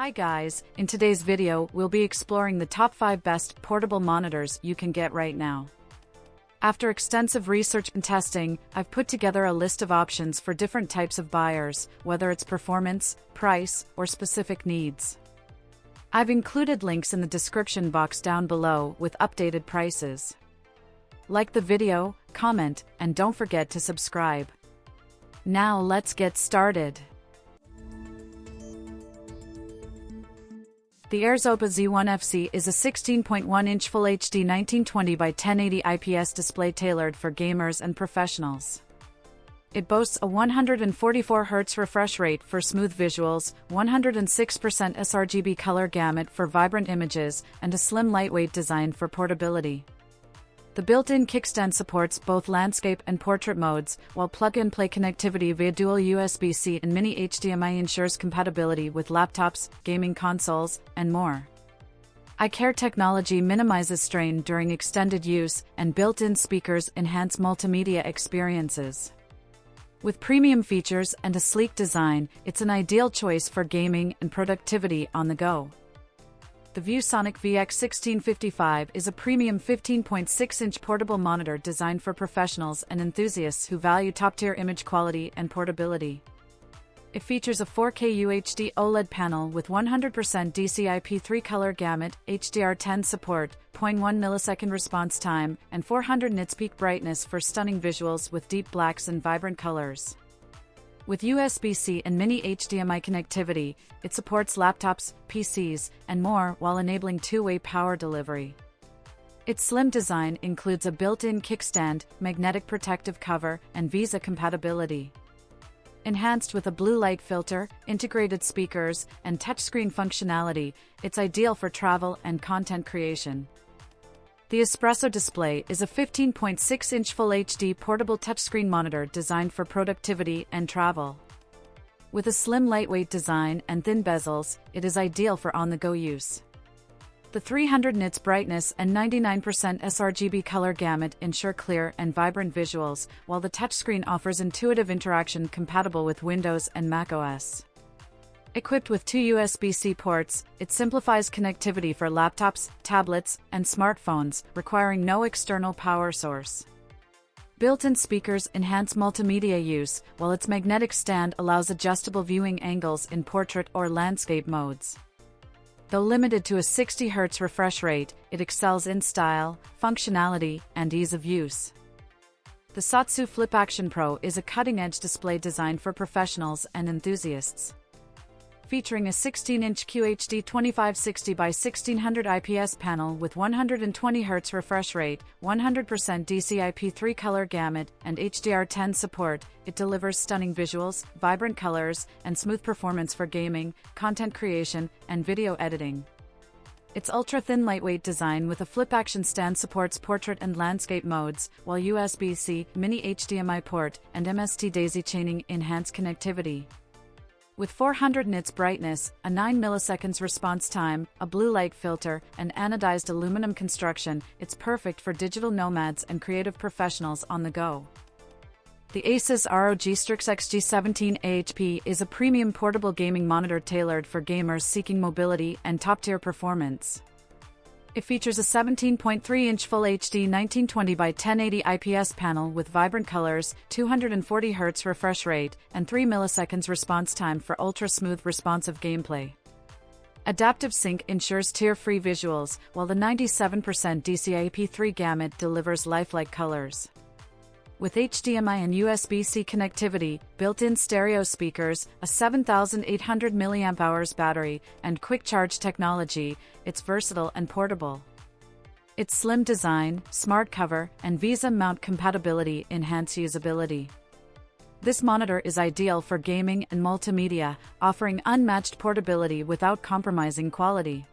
Hi guys, in today's video we'll be exploring the top 5 best portable monitors you can get right now. After extensive research and testing, I've put together a list of options for different types of buyers, whether it's performance, price, or specific needs. I've included links in the description box down below with updated prices. Like the video, comment, and don't forget to subscribe. Now let's get started. The Arzopa Z1FC is a 16.1-inch Full HD 1920 by 1080 IPS display tailored for gamers and professionals. It boasts a 144 Hz refresh rate for smooth visuals, 106% sRGB color gamut for vibrant images, and a slim lightweight design for portability. The built-in kickstand supports both landscape and portrait modes, while plug-and-play connectivity via dual USB-C and mini HDMI ensures compatibility with laptops, gaming consoles, and more. iCare technology minimizes strain during extended use, and built-in speakers enhance multimedia experiences. With premium features and a sleek design, it's an ideal choice for gaming and productivity on the go. The ViewSonic VX1655 is a premium 15.6-inch portable monitor designed for professionals and enthusiasts who value top-tier image quality and portability. It features a 4K UHD OLED panel with 100% DCI-P3 color gamut, HDR10 support, 0.1 millisecond response time, and 400 nits peak brightness for stunning visuals with deep blacks and vibrant colors. With USB-C and mini HDMI connectivity, it supports laptops, PCs, and more while enabling two-way power delivery. Its slim design includes a built-in kickstand, magnetic protective cover, and Visa compatibility. Enhanced with a blue light filter, integrated speakers, and touchscreen functionality, it's ideal for travel and content creation. The Espresso Display is a 15.6-inch Full HD portable touchscreen monitor designed for productivity and travel. With a slim lightweight design and thin bezels, it is ideal for on-the-go use. The 300 nits brightness and 99% sRGB color gamut ensure clear and vibrant visuals, while the touchscreen offers intuitive interaction compatible with Windows and macOS. Equipped with 2 USB-C ports, it simplifies connectivity for laptops, tablets, and smartphones, requiring no external power source. Built-in speakers enhance multimedia use, while its magnetic stand allows adjustable viewing angles in portrait or landscape modes. Though limited to a 60 Hz refresh rate, it excels in style, functionality, and ease of use. The SOTSU FlipAction Pro is a cutting-edge display designed for professionals and enthusiasts. Featuring a 16-inch QHD 2560 by 1600 IPS panel with 120 Hz refresh rate, 100% DCI-P3 color gamut, and HDR10 support, it delivers stunning visuals, vibrant colors, and smooth performance for gaming, content creation, and video editing. Its ultra-thin lightweight design with a FlipAction stand supports portrait and landscape modes, while USB-C, mini HDMI port, and MST daisy chaining enhance connectivity. With 400 nits brightness, a 9 milliseconds response time, a blue light filter, and anodized aluminum construction, it's perfect for digital nomads and creative professionals on the go. The ASUS ROG Strix XG17 AHP is a premium portable gaming monitor tailored for gamers seeking mobility and top-tier performance. It features a 17.3-inch Full HD 1920 by 1080 IPS panel with vibrant colors, 240 Hz refresh rate, and 3 milliseconds response time for ultra-smooth responsive gameplay. Adaptive Sync ensures tear-free visuals, while the 97% DCI-P3 gamut delivers lifelike colors. With HDMI and USB-C connectivity, built-in stereo speakers, a 7,800 mAh battery, and quick charge technology, it's versatile and portable. Its slim design, smart cover, and Visa mount compatibility enhance usability. This monitor is ideal for gaming and multimedia, offering unmatched portability without compromising quality.